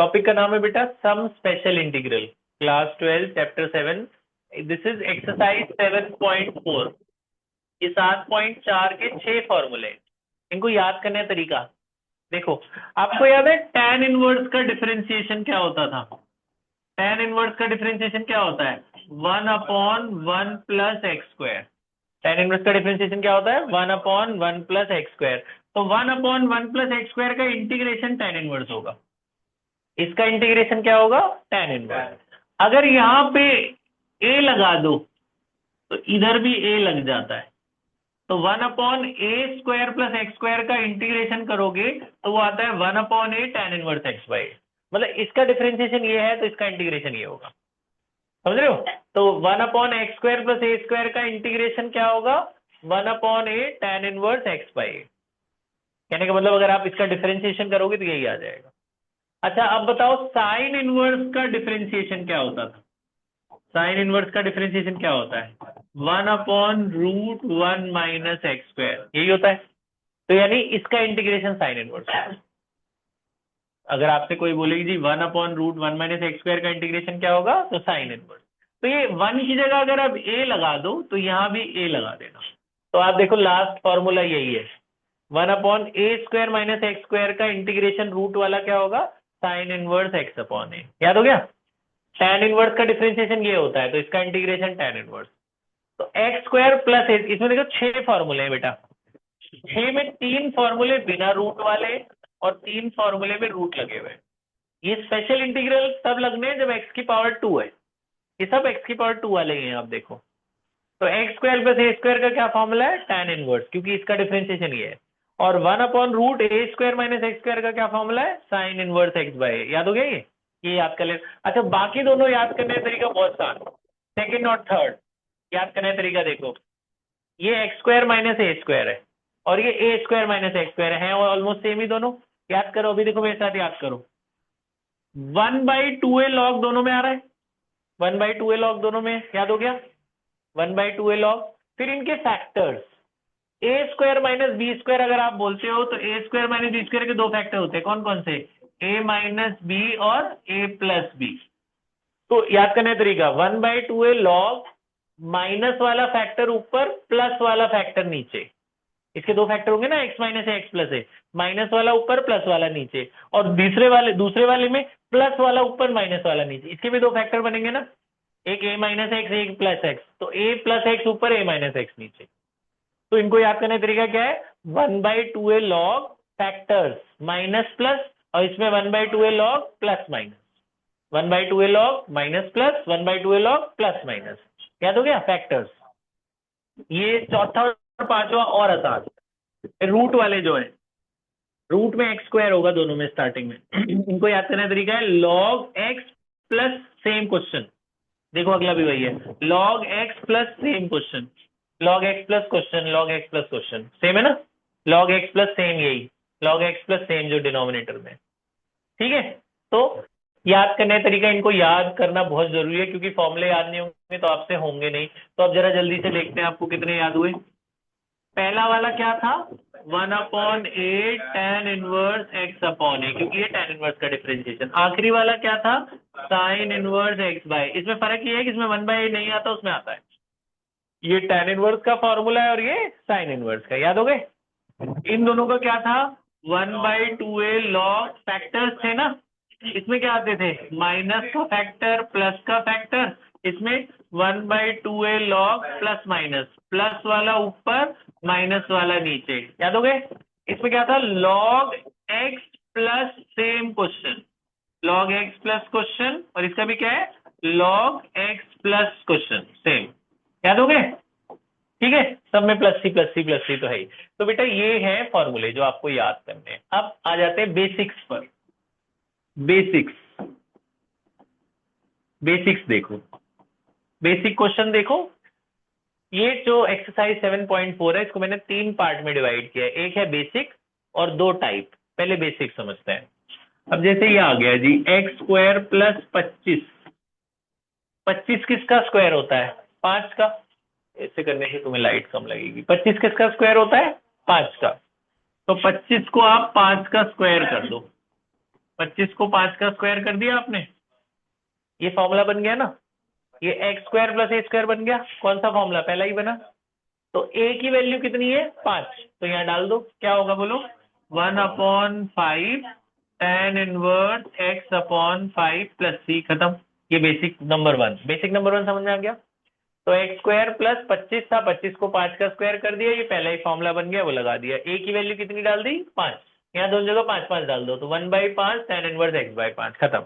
Topic का नाम है बेटा some special integral, class 12 chapter 7। This is exercise 7.4। ये 7.4 के 6 फॉर्मूले, इनको याद करने का तरीका देखो। आपको याद है tan इनवर्स का डिफरेंशिएशन क्या होता था? tan इनवर्स का डिफरेंशिएशन क्या होता है? 1/1 plus x square. tan inverse का डिफरेंशिएशन क्या होता है? 1/1 प्लस एक्स स्क्वायर। तो 1/1 प्लस एक्स स्क्वायर का इंटीग्रेशन tan इनवर्स होगा। इसका इंटीग्रेशन क्या होगा? tan inverse. अगर यहाँ पे a लगा दो तो इधर भी a लग जाता है, तो 1/a² प्लस एक्स स्क्वायर का इंटीग्रेशन करोगे तो वो आता है 1/a tan inverse x by. मतलब इसका डिफरेंशिएशन ये है तो इसका इंटीग्रेशन ये होगा, समझ रहे हो? तो 1/x² प्लस a² का इंटीग्रेशन क्या होगा? 1/a tan inverse x by. कहने का मतलब अगर आप इसका डिफरेंशिएशन करोगे तो यही आ जाएगा। अच्छा अब बताओ साइन इनवर्स का डिफरेंशिएशन क्या होता था? साइन इनवर्स का डिफरेंशिएशन क्या होता है? 1/√1 माइनस एक्स स्क्वायर, यही होता है। तो यानी इसका इंटीग्रेशन साइन इनवर्स। अगर आपसे कोई बोलेगी जी 1/√1 माइनस एक्स स्क्वायर का इंटीग्रेशन क्या होगा, तो साइन इनवर्स। तो ये 1 की जगह अगर आप a लगा दो तो यहां भी a लगा देना। तो आप देखो लास्ट फॉर्मूला यही है, 1/a² माइनस एक्स स्क्वायर का इंटीग्रेशन रूट वाला क्या होगा? Sine inverse x/a। याद हो गया? tan इनवर्स का डिफरेंशिएशन ये होता है, तो इसका इंटीग्रेशन tan इनवर्स। तो x² प्लस इसमें देखो 6 फॉर्मूले हैं बेटा। 6 में 3 फॉर्मूले बिना रूट वाले और 3 फॉर्मूले में रूट लगे हुए। ये स्पेशल इंटीग्रल तब लगने हैं जब x की पावर 2 है। ये सब x की पावर 2 वाले ही हैं। आप देखो तो x² प्लस a² का क्या फॉर्मूला है? tan इनवर्स, क्योंकि इसका डिफरेंशिएशन ये है। और 1/√a² माइनस एक्स स्क्वायर का क्या फॉर्मूला है? Sine inverse x by. याद हो गया ये याद कर ले। अच्छा बाकी दोनों याद करने का तरीका बहुत आसान, सेकंड और थर्ड याद करने का तरीका देखो। ये x² माइनस a² है और ये a² माइनस एक्स स्क्वायर है, और ऑलमोस्ट सेम ही दोनों। याद करो, अभी देखो मेरे साथ याद करो। 1/2a log दोनों में आ रहा है, 1/2a log दोनों में, याद हो गया? 1/2a log। फिर इनके फैक्टर्स a² माइनस b² अगर आप बोलते हो तो a² माइनस b² के 2 फैक्टर होते हैं। कौन कौन से? a माइनस b और a प्लस b। तो याद करने का तरीका 1/2a log, माइनस वाला फैक्टर ऊपर, प्लस वाला फैक्टर नीचे। इसके 2 फैक्टर होंगे ना, x माइनस एक्स प्लस ए। माइनस वाला ऊपर, प्लस वाला नीचे। और दूसरे वाले में प्लस वाला ऊपर, माइनस वाला नीचे। इसके भी 2 फैक्टर बनेंगे ना, एक a माइनस एक्स, एक प्लस एक्स। तो a प्लस एक्स ऊपर, a माइनस एक्स नीचे। तो इनको याद करने का तरीका क्या है? 1/2a log factors minus plus, और इसमें 1/2a log plus minus, 1/2a log minus plus, 1/2a log plus minus. याद हो गया फैक्टर्स। ये चौथा और पांचवा और आसान। रूट वाले जो है, रूट में x² होगा दोनों में स्टार्टिंग में। इनको याद करने का तरीका है log x plus same question. देखो अगला भी वही है, log x plus same question, log x plus question, log x plus question. Same है ना? log x प्लस सेम, यही log x प्लस सेम जो डिनोमिनेटर में। ठीक है, तो याद करने का तरीका, इनको याद करना बहुत जरूरी है, क्योंकि फॉर्मूले याद नहीं होंगे तो आपसे होंगे नहीं। तो अब जरा जल्दी से देखते हैं आपको कितने याद हुए। पहला वाला क्या था? 1/a tan इनवर्स x/a, क्योंकि ये tan इनवर्स का डिफरेंशिएशन। आखिरी वाला क्या था? Sine inverse x by. इसमें फर्क ये है कि इसमें 1/a नहीं आता, उसमें आता है। ये tan इनवर्स का फॉर्मूला है और ये साइन इनवर्स का। याद हो गए? इन दोनों का क्या था? 1/2a log फैक्टर्स थे ना, इसमें क्या आते थे? माइनस का फैक्टर, प्लस का फैक्टर। इसमें 1/2a log plus minus, plus वाला ऊपर, माइनस वाला नीचे। याद हो गए? इसमें क्या था? log x plus same question, log x plus question. और इसका भी क्या है? log x plus question, same. याद हो गए? ठीक है, सब में plus C plus C plus C तो है ही। तो बेटा ये है फॉर्मूले जो आपको याद करने हैं। अब आ जाते हैं बेसिक्स पर। बेसिक्स देखो, बेसिक क्वेश्चन देखो। ये जो एक्सरसाइज 7.4 है, इसको मैंने 3 पार्ट में डिवाइड किया है। एक है बेसिक और 2 टाइप। पहले बेसिक समझते हैं। अब जैसे ये आ गया जी x² प्लस 25। 25 किसका स्क्वायर होता है? 5 का। ऐसे करने से तुम्हें लाइट कम लगेगी। 25 किसका स्क्वायर होता है? 5 का। तो 25 को आप 5 का स्क्वायर कर दो। 25 को 5 का स्क्वायर कर दिया आपने, ये फॉर्मूला बन गया ना, ये एक्स स्क्वायर प्लस ए स्क्वायर बन गया। कौन सा फॉर्मूला, पहला ही बना। तो ए की वैल्यू कितनी है, 5, तो यहाँ डाल दो, क्या होगा बोलो, 1/5 tan इनवर्स x/5 प्लस सी, खत्म। ये basic number one, basic number one समझ में आ गया। तो एक्स स्क्वायर प्लस 25 था, 25 को 5 का स्क्वायर कर दिया, ये पहला ही फॉर्मूला बन गया, वो लगा दिया। ए की वैल्यू कितनी डाल दी, 5, यहाँ दोनों जगह 5 5 डाल दो, तो 1/5 tan इनवर्स x/5, खत्म।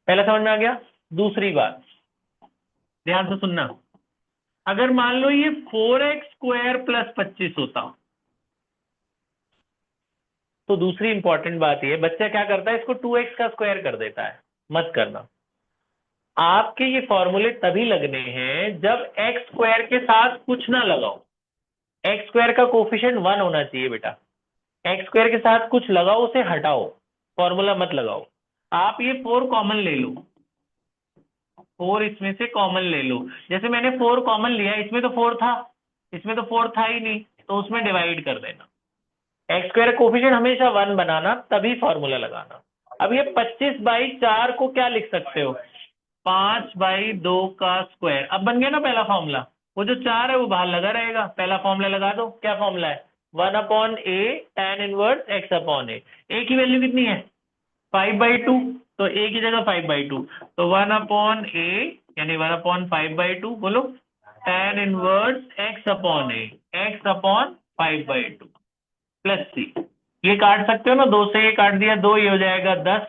पहला समझ में आ गया। दूसरी बात ध्यान से सुनना, अगर मान लो ये 4x स्क्वायर प्लस 25 होता, तो दूसरी इंपॉर्टेंट बात ये, बच्चा क्या करता है, इसको 2x का स्क्वायर कर देता है। मत करना, आपके ये फॉर्मूले तभी लगने हैं जब एक्स स्क्वायर के साथ कुछ ना लगाओ। एक्स स्क्वायर का कोफिशिएंट 1 होना चाहिए बेटा। एक्स स्क्वायर के साथ कुछ लगाओ, उसे हटाओ, फॉर्मूला मत लगाओ। आप ये 4 कॉमन ले लो, 4 इसमें से कॉमन ले लो। जैसे मैंने 4 कॉमन लिया, इसमें तो 4 था, इसमें तो 4 था ही नहीं, तो उसमें डिवाइड कर देना। एक्स स्क्वायर कोफिशिएंट हमेशा 1 बनाना, तभी फॉर्मूला लगाना। अब ये 25/4 को क्या लिख सकते हो, 5/2 का स्क्वायर। अब बन गया ना पहला फॉर्मूला, वो जो 4 है वो बाहर लगा रहेगा, पहला फॉर्मूला लगा दो। क्या फॉर्मूला है, 1/a tan इनवर्स x/a। ए की वैल्यू कितनी है, 5/2, तो ए की जगह 5/2, तो 1/a यानी 1/5/2, बोलो tan इनवर्स x/5/2 प्लस सी। ये काट सकते हो ना, 2 से ये काट दिया, 2 ये हो जाएगा 10,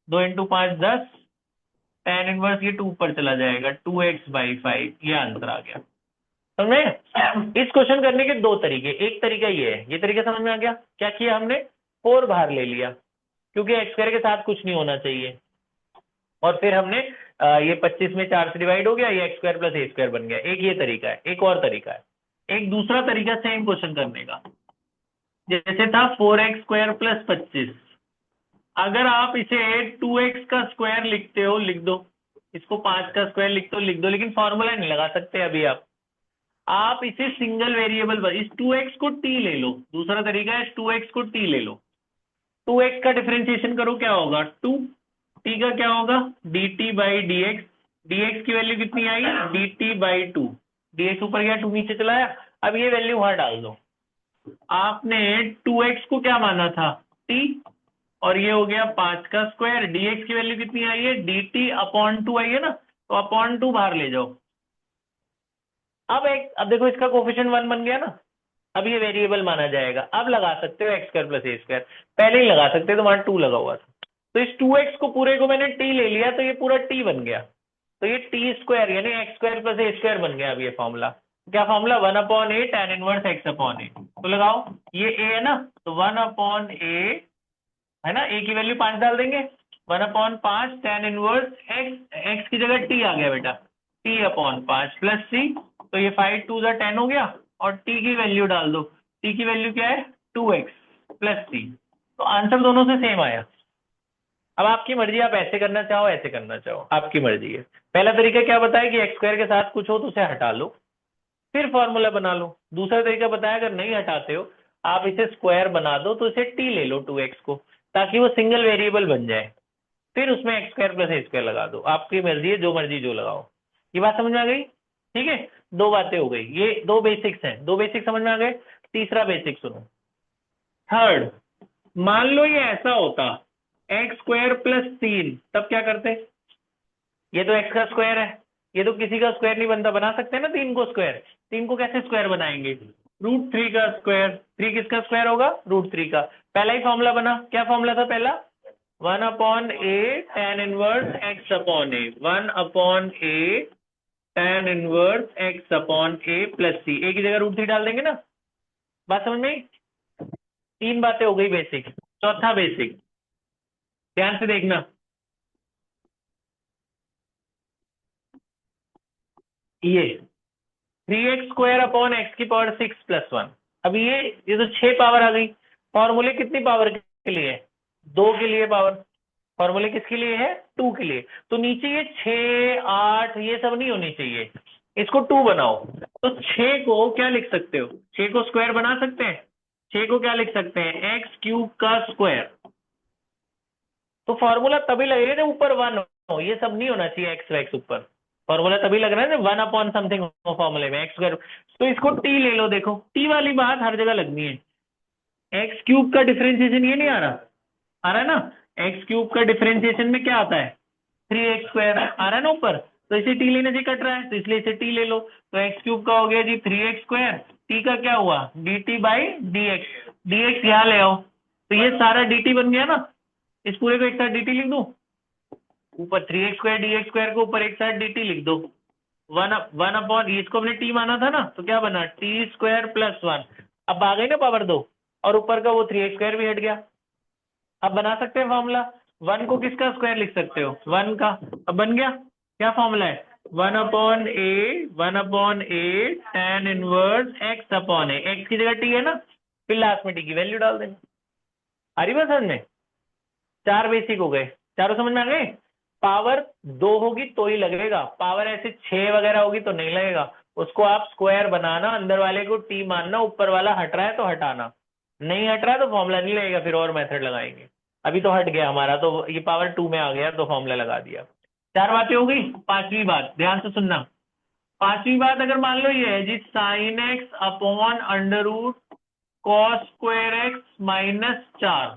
2 × 5 10, tan इनवर्स ये 2 पर चला जाएगा, 2x/5, ये आंसर आ गया। समझ में। इस क्वेश्चन करने के दो तरीके, एक तरीका ये है, ये तरीका समझ में आ गया। क्या किया हमने, 4 बाहर ले लिया, क्योंकि एक्स स्क्वायर के साथ कुछ नहीं होना चाहिए, और फिर हमने ये 25 में 4 से डिवाइड हो गया, ये एक्स स्क्वायर प्लस ए स्क्वायर बन गया। एक ये तरीका है, एक और तरीका है, एक दूसरा तरीका सेम क्वेश्चन करने का, जैसे था 4x स्क्वायर प्लस 25। अगर आप इसे 2x का स्क्वायर लिखते हो लिख दो, इसको 5 का स्क्वायर लिखते हो लिख दो, लेकिन फॉर्मूला नहीं लगा सकते अभी आप इसे सिंगल वेरिएबल, इस 2x को t ले लो। दूसरा तरीका है, 2x को t ले लो, 2x का डिफरेंशिएशन करो, क्या होगा 2, t का क्या होगा dt/dx, dx की वैल्यू कितनी आई dt/2, dx ऊपर गया 2 नीचे चला आया। अब ये वैल्यू वहां डाल दो, आपने 2x को क्या माना था t, और ये हो गया 5 का स्क्वायर, dx की वैल्यू कितनी आई है dt/2 आई है ना, तो /2 बाहर ले जाओ। अब देखो इसका कोफिशिएंट 1 बन गया ना, अब ये वेरिएबल माना जाएगा। अब लगा सकते हो एक्स स्क्वायर प्लस ए स्क्वायर, पहले ही लगा सकते हो तो वहां 2 लगा हुआ था। तो इस 2x को पूरे को मैंने t ले लिया, तो ये पूरा t बन गया, तो ये t स्क्वायर यानी एक्स स्क्वायर प्लस ए स्क्वायर बन गया। अब ये फॉर्मूला क्या, formula 1/a tan inverse x/a। तो लगाओ, ये a है ना, तो 1/a है ना, a की वैल्यू 5 डाल देंगे, 1/5 tan इनवर्स x की जगह t आ गया बेटा, t/5 प्लस c, तो ये 5 2 10 हो गया, और t की वैल्यू डाल दो, t की वैल्यू क्या है 2x प्लस c, तो आंसर दोनों से सेम आया। अब आपकी मर्जी, आप ऐसे करना चाहो ऐसे करना चाहो, आपकी मर्जी है। पहला तरीका क्या बताया कि एक्स स्क्वायर के साथ कुछ हो तो उसे हटा लो, फिर फॉर्मूला बना लो। दूसरा तरीका बताया, अगर नहीं हटाते हो आप इसे स्क्वायर बना दो, तो इसे t ले लो 2x को, ताकि वो सिंगल वेरिएबल बन जाए, फिर उसमें एक्स स्क्वायर प्लस ए स्क्वायर लगा दो। आपकी मर्जी है, जो मर्जी जो लगाओ। ये बात समझ में आ गई, ठीक है। दो बातें हो गई, ये दो बेसिक्स हैं, दो बेसिक समझ में आ गए। तीसरा बेसिक सुनो, थर्ड, मान लो ये ऐसा होता एक्स स्क्वायर प्लस 3, तब क्या करते, ये तो एक्स का स्क्वायर है, ये तो किसी का स्क्वायर नहीं बनता, बना सकते हैं ना 3 को स्क्वायर। 3 को कैसे स्क्वायर बनाएंगे, √3 का स्क्वायर, 3 किसका स्क्वायर होगा √3 का। पहला ही फॉर्मूला बना, क्या फॉर्मूला था पहला, 1/a tan inverse x/a, 1/a tan inverse x/a plus c, a की जगह √3 डाल देंगे ना। बात समझ में आई? 3 बातें हो गई बेसिक। चौथा बेसिक, ध्यान से देखना, ये 3x स्क्वायर अपॉन x⁻6 + 1। अब ये तो 6 पावर आ गई। फॉर्मूले कितनी पावर के लिए है, 2 के लिए पावर। फॉर्मूले किसके लिए है, 2 के लिए। तो नीचे ये 6 8 ये सब नहीं होनी चाहिए, इसको 2 बनाओ। तो 6 को क्या लिख सकते हो, 6 को स्क्वायर बना सकते हैं। 6 को क्या लिख सकते हैं, x³ का स्क्वायर, तो फॉर्मूला तभी लगेगा जब ऊपर 1 हो, ये सब नहीं होना चाहिए एक्स वैक्स ऊपर। फॉर्मूला तभी लग रहा है ना 1 अपॉन समथिंग हो फॉर्मूले में, एक्स स्क्वायर। तो इसको टी ले लो, देखो टी वाली बात हर जगह लगनी है। एक्स क्यूब का डिफरेंशिएशन ये नहीं आ रहा, आ रहा है ना? एक्स क्यूब का डिफरेंशिएशन में क्या आता है? 3x² आ रहा है ना ऊपर, तो इसे टी लेने से कट रहा है, तो इसलिए इसे टी ले लो। तो एक्स क्यूब का हो गया जी 3x², टी का क्या हुआ dt बाई dx, dx यहाँ ले आओ, तो ये सारा dt बन गया ना। इस पूरे को एक साथ dt लिख दूं, ऊपर 3x² dx² को ऊपर एक साथ dt लिख दो। वन अपॉन, इसको हमने टी माना था ना, तो क्या बना t² + 1। अब आ गई ना पावर 2, और ऊपर का वो 3x² भी हट गया। अब बना सकते हैं फॉर्मूला, 1 को किसका स्क्वायर लिख सकते हो? 1 का। अब बन गया, क्या फॉर्मूला है? 1/a tan inverse x upon a, x की जगह t है ना, फिर लास्ट में t की वैल्यू डाल देना। आ रही बात समझ में? 4 बेसिक हो गए, चारों समझ में आ गए। पावर 2 होगी तो ही लगेगा, पावर ऐसे 6 वगैरह होगी तो नहीं लगेगा। उसको आप स्क्वायर बनाना, अंदर वाले को t मानना, ऊपर वाला हट रहा है तो हटाना, नहीं हट रहा है तो फॉर्मूला नहीं लगेगा, फिर और मेथड लगाएंगे। अभी तो हट गया हमारा, तो ये पावर 2 में आ गया तो फॉर्मूला लगा दिया। 4 बातें हो गई। पांचवी बात ध्यान से सुनना। पांचवी बात अगर मान लो ये है जी sin x upon √ cos² x - 4।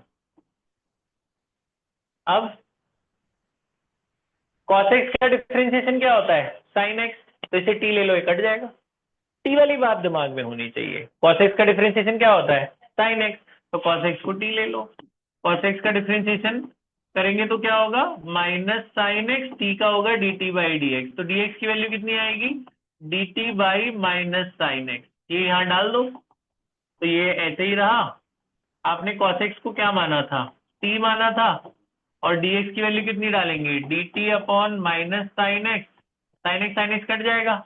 अब cos x का डिफरेंशिएशन क्या होता है? sin x, तो इसे t ले लो, ये कट जाएगा। t वाली बात दिमाग में होनी चाहिए। cos x का डिफरेंशिएशन क्या होता है? sin x, तो cos x को t ले लो। cos x का डिफरेंशिएशन करेंगे तो क्या होगा? -sin x, t का होगा dt बाई dx, तो dx की वैल्यू कितनी आएगी? dt बाई -sin x, ये यहाँ डाल दो, तो ये ऐसे ही रहा। आपने cos x को क्या माना था? t माना था, और dx की वैल्यू कितनी डालेंगे? dt upon -sin x, sin x cut जाएगा,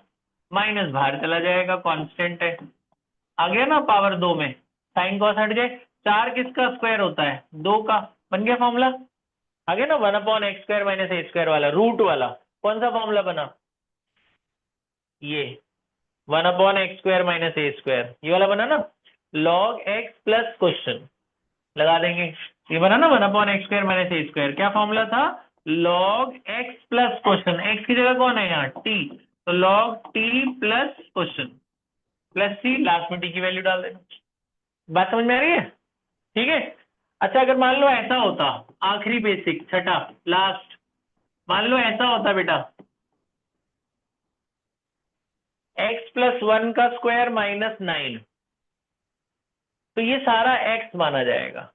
माइनस बाहर चला जाएगा, कांस्टेंट है। आ गया ना पावर 2 में, साइन कॉस हट जाए। 4 किसका स्क्वायर होता है? 2 का। बन गया फॉर्मूला, आ गया ना 1/x² - a² वाला, रूट वाला। कौन सा फॉर्मूला बना? ये 1/x² - a², ये वाला बना ना, log x प्लस क्वेश्चन लगा देंगे। ये बना ना 1/x² - a², क्या फॉर्मूला था? log x plus question, x की जगह कौन है यहाँ? t, तो log t plus question plus c, last में t की वैल्यू डाल देना। बात समझ में आ रही है? ठीक है। अच्छा अगर मान लो ऐसा होता, आखिरी बेसिक, छठा लास्ट, मान लो ऐसा होता बेटा, x + 1 का स्क्वायर -9, तो ये सारा x माना जाएगा।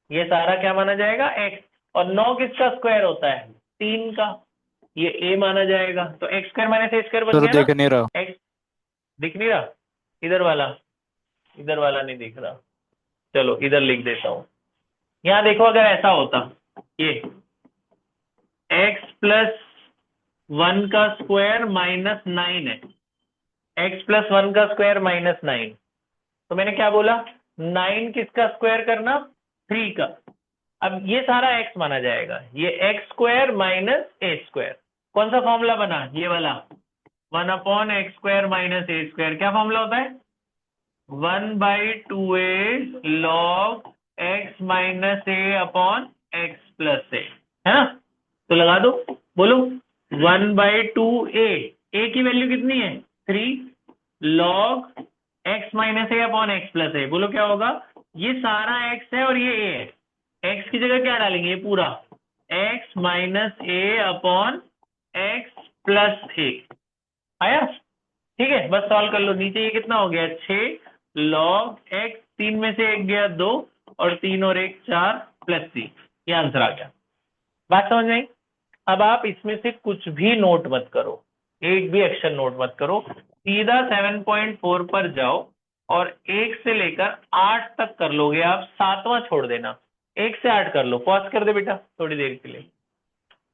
ये सारा क्या माना जाएगा? x। और 9 किसका स्क्वायर होता है? 3 का, ये a माना जाएगा। तो x² - a² बन सर गया ना। देख नहीं रहा। x दिख नहीं रहा, इधर वाला नहीं दिख रहा, चलो इधर लिख देता हूं। यहाँ देखो, अगर ऐसा होता, ये x + 1 का स्क्वायर -9 है, x + 1 का स्क्वायर -9, तो मैंने क्या बोला? 9 किसका स्क्वायर करना? 3 का। अब ये सारा x माना जाएगा, ये x² - a²। कौन सा फॉर्मूला बना? ये वाला 1/x² - a², क्या फॉर्मूला होता है? 1/2a log x - a upon x + a, है ना? तो लगा दो, बोलो 1/2a, a की वैल्यू कितनी है? 3, log x - a upon x + a, बोलो क्या होगा? ये सारा x है और ये a है, x की जगह क्या डालेंगे? ये पूरा x - a upon x + a आया। ठीक है, बस सॉल्व कर लो। नीचे ये कितना हो गया? 6 log x, 3 में से 1 गया 2, और 3 और 1 4 + c, ये आंसर आ गया। बात समझ में आई? अब आप इसमें से कुछ भी नोट मत करो, एक भी एक्शन नोट मत करो, सीधा 7.4 पर जाओ, और 1 से लेकर 8 तक कर लोगे आप, 7वां छोड़ देना। 1 से 8 कर लो, पॉज कर दे बेटा थोड़ी देर के लिए।